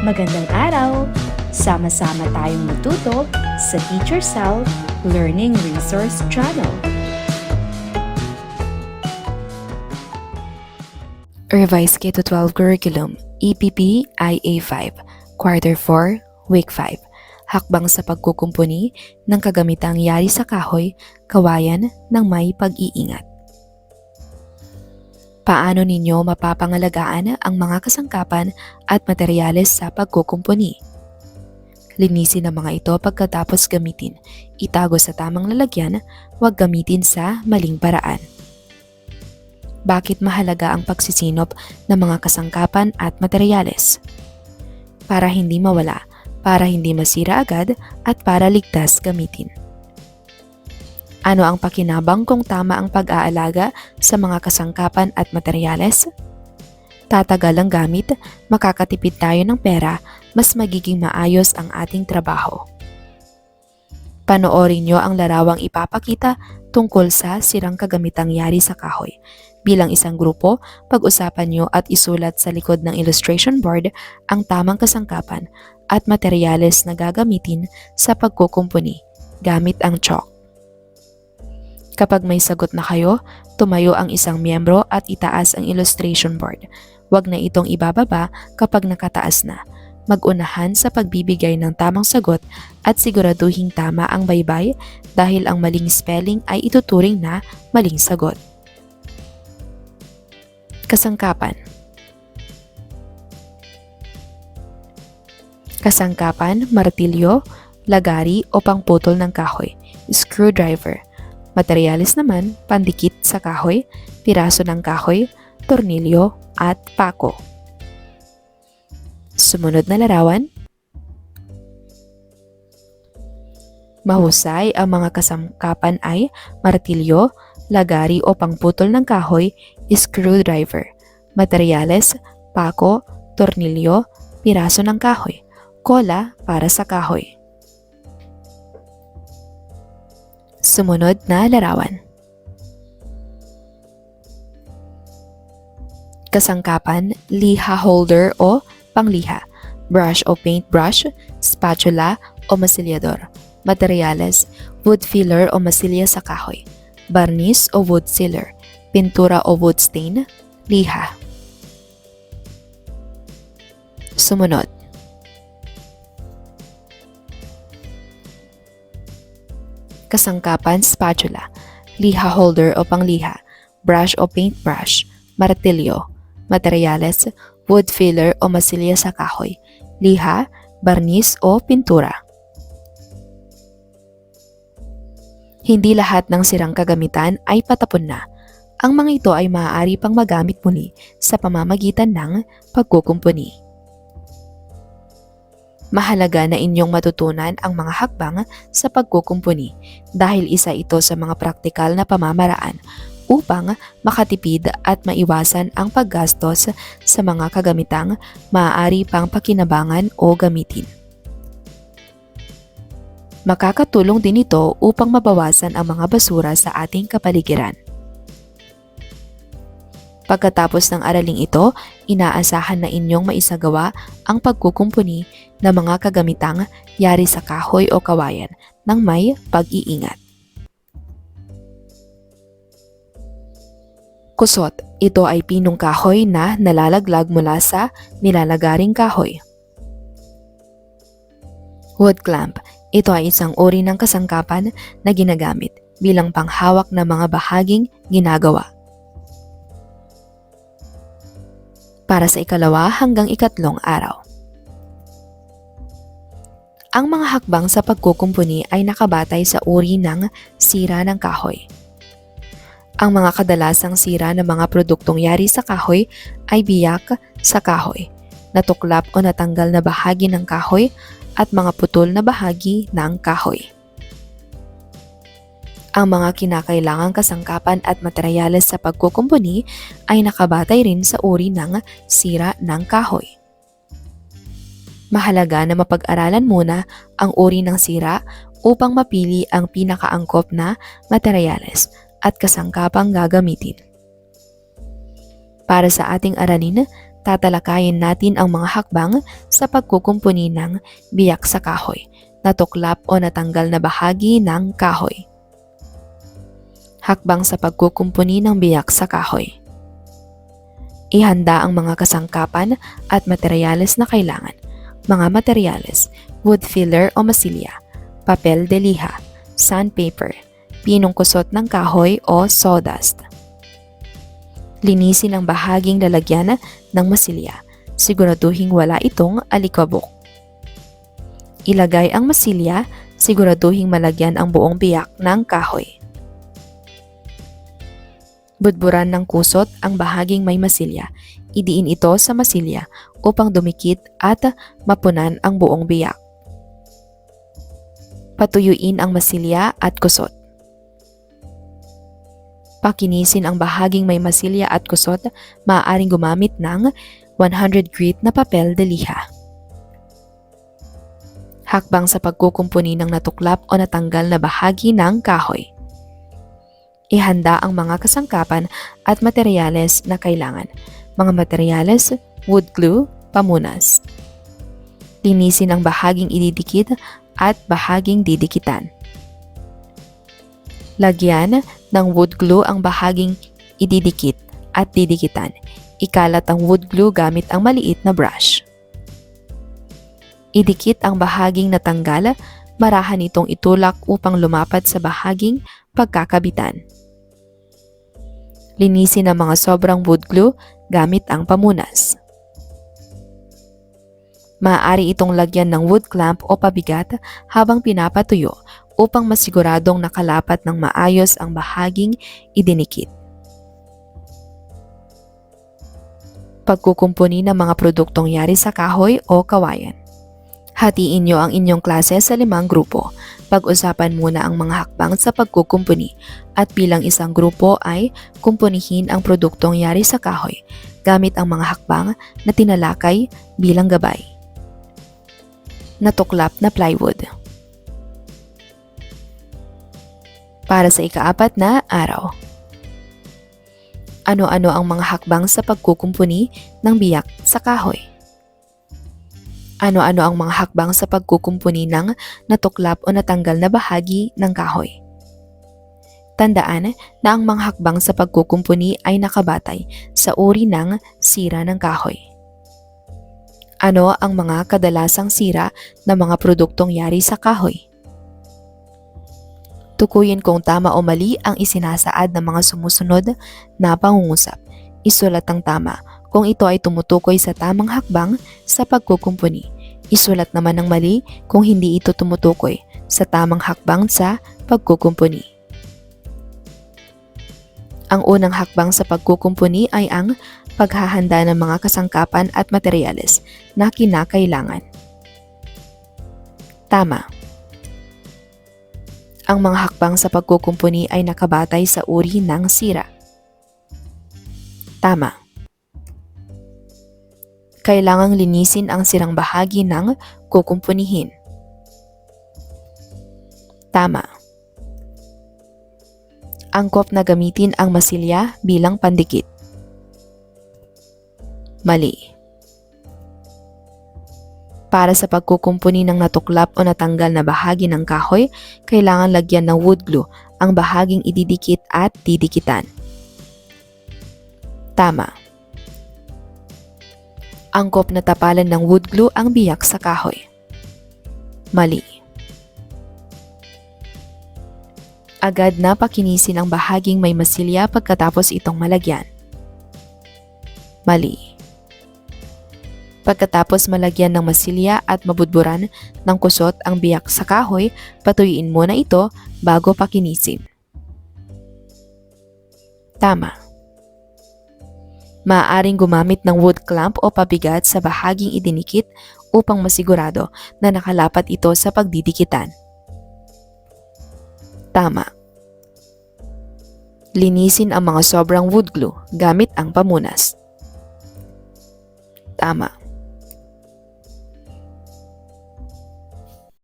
Magandang araw! Sama-sama tayong matuto sa Teacher Sal Learning Resource Channel. Revised K-12 Curriculum, EPP IA5, Quarter 4, Week 5. Hakbang sa pagkukumpuni ng kagamitang yari sa kahoy, kawayan ng may pag-iingat. Paano ninyo mapapangalagaan ang mga kasangkapan at materyales sa pagkukumpuni? Linisin ang mga ito pagkatapos gamitin. Itago sa tamang lalagyan, huwag gamitin sa maling paraan. Bakit mahalaga ang pagsisinop ng mga kasangkapan at materyales? Para hindi mawala, para hindi masira agad, at para ligtas gamitin. Ano ang pakinabang kung tama ang pag-aalaga sa mga kasangkapan at materyales? Tatagal ang gamit, makakatipid tayo ng pera, mas magiging maayos ang ating trabaho. Panoorin nyo ang larawang ipapakita tungkol sa sirang kagamitang yari sa kahoy. Bilang isang grupo, pag-usapan nyo at isulat sa likod ng illustration board ang tamang kasangkapan at materyales na gagamitin sa pagkukumpuni gamit ang chalk. Kapag may sagot na kayo, tumayo ang isang miyembro at itaas ang illustration board. Huwag na itong ibababa kapag nakataas na. Mag-unahan sa pagbibigay ng tamang sagot at siguraduhing tama ang baybay dahil ang maling spelling ay ituturing na maling sagot. Kasangkapan. Kasangkapan, martilyo, lagari o pangputol ng kahoy, screwdriver. Materyales naman, pandikit sa kahoy, piraso ng kahoy, tornilyo at pako. Sumunod na larawan. Mahusay ang mga kasangkapan ay martilyo, lagari o pangputol ng kahoy, screwdriver. Materyales, pako, tornilyo, piraso ng kahoy, kola para sa kahoy. Sumunod na larawan. Kasangkapan, liha holder o pangliha, brush o paintbrush, spatula o masilyador. Materyales, wood filler o masilya sa kahoy, barnis o wood sealer, pintura o wood stain, liha. Sumunod. Kasangkapan, spatula, liha holder o pangliha, brush o paintbrush, martilyo. Materyales, wood filler o masilya sa kahoy, liha, barnis o pintura. Hindi lahat ng sirang kagamitan ay patapon na. Ang mga ito ay maaari pang magamit muli sa pamamagitan ng pagkukumpuni. Mahalaga na inyong matutunan ang mga hakbang sa pagkukumpuni dahil isa ito sa mga praktikal na pamamaraan upang makatipid at maiwasan ang paggastos sa mga kagamitang maaari pang pakinabangan o gamitin. Makakatulong din ito upang mabawasan ang mga basura sa ating kapaligiran. Pagkatapos ng araling ito, inaasahan na inyong maisagawa ang pagkukumpuni ng mga kagamitang yari sa kahoy o kawayan ng may pag-iingat. Kusot, ito ay pinong kahoy na nalalaglag mula sa nilalagaring kahoy. Wood clamp, ito ay isang uri ng kasangkapan na ginagamit bilang panghawak ng mga bahaging ginagawa. Para sa ikalawa hanggang ikatlong araw. Ang mga hakbang sa pagkukumpuni ay nakabatay sa uri ng sira ng kahoy. Ang mga kadalasang sira ng mga produktong yari sa kahoy ay biyak sa kahoy, natuklap o natanggal na bahagi ng kahoy at mga putol na bahagi ng kahoy. Ang mga kinakailangang kasangkapan at materyales sa pagkukumpuni ay nakabatay rin sa uri ng sira ng kahoy. Mahalaga na mapag-aralan muna ang uri ng sira upang mapili ang pinakaangkop na materyales at kasangkapang gagamitin. Para sa ating aralin, tatalakayin natin ang mga hakbang sa pagkukumpuni ng biyak sa kahoy, natuklap o natanggal na bahagi ng kahoy. Hakbang sa pagkukumpuni ng biyak sa kahoy. Ihanda ang mga kasangkapan at materyales na kailangan. Mga materyales, wood filler o masilya, papel de liha, sandpaper, pinong kusot ng kahoy o sawdust. Linisin ang bahaging lalagyan ng masilya. Siguraduhing wala itong alikabok. Ilagay ang masilya, siguraduhing malagyan ang buong biyak ng kahoy. Budburan ng kusot ang bahaging may masilya. Idiin ito sa masilya upang dumikit at mapunan ang buong biyak. Patuyuin ang masilya at kusot. Pakinisin ang bahaging may masilya at kusot, maaaring gumamit ng 100 grit na papel de liha. Hakbang sa pagkukumpuni ng natuklap o natanggal na bahagi ng kahoy. Ihanda ang mga kasangkapan at materyales na kailangan. Mga materyales, wood glue, pamunas. Linisin ang bahaging ididikit at bahaging didikitan. Lagyan ng wood glue ang bahaging ididikit at didikitan. Ikalat ang wood glue gamit ang maliit na brush. Idikit ang bahaging natanggal, marahan itong itulak upang lumapat sa bahaging pagkakabitan. Linisin ang mga sobrang wood glue gamit ang pamunas. Maaari itong lagyan ng wood clamp o pabigat habang pinapatuyo upang masiguradong nakalapat ng maayos ang bahaging idinikit. Pagkukumpuni ng mga produktong yari sa kahoy o kawayan. Hatiin nyo ang inyong klase sa 5 grupo. Pag-usapan muna ang mga hakbang sa pagkukumpuni at bilang isang grupo ay kumpunihin ang produktong yari sa kahoy gamit ang mga hakbang na tinalakay bilang gabay. Natuklap na plywood. Para sa ika-4 na araw. Ano-ano ang mga hakbang sa pagkukumpuni ng biyak sa kahoy? Ano-ano ang mga hakbang sa pagkukumpuni ng natuklap o natanggal na bahagi ng kahoy? Tandaan na ang mga hakbang sa pagkukumpuni ay nakabatay sa uri ng sira ng kahoy. Ano ang mga kadalasang sira ng mga produktong yari sa kahoy? Tukuyin kung tama o mali ang isinasaad ng mga sumusunod na pangungusap. Isulat ang tama kung ito ay tumutukoy sa tamang hakbang sa pagkukumpuni. Isulat naman ang mali kung hindi ito tumutukoy sa tamang hakbang sa pagkukumpuni. Ang unang hakbang sa pagkukumpuni ay ang paghahanda ng mga kasangkapan at materyales na kinakailangan. Tama. Ang mga hakbang sa pagkukumpuni ay nakabatay sa uri ng sira. Tama. Kailangang linisin ang sirang bahagi ng kukumpunihin. Tama. Angkop na gamitin ang masilya bilang pandikit. Mali. Para sa pagkukumpuni ng natuklap o natanggal na bahagi ng kahoy, kailangan lagyan ng wood glue ang bahaging ididikit at didikitan. Tama. Angkop na tapalan ng wood glue ang biyak sa kahoy. Mali. Agad na pakinisin ang bahaging may masilya pagkatapos itong malagyan. Mali. Pagkatapos malagyan ng masilya at mabudburan ng kusot ang biyak sa kahoy, patuyuin muna ito bago pakinisin. Tama. Maaaring gumamit ng wood clamp o pabigat sa bahaging idinikit upang masigurado na nakalapat ito sa pagdidikitan. Tama. Linisin ang mga sobrang wood glue gamit ang pamunas. Tama.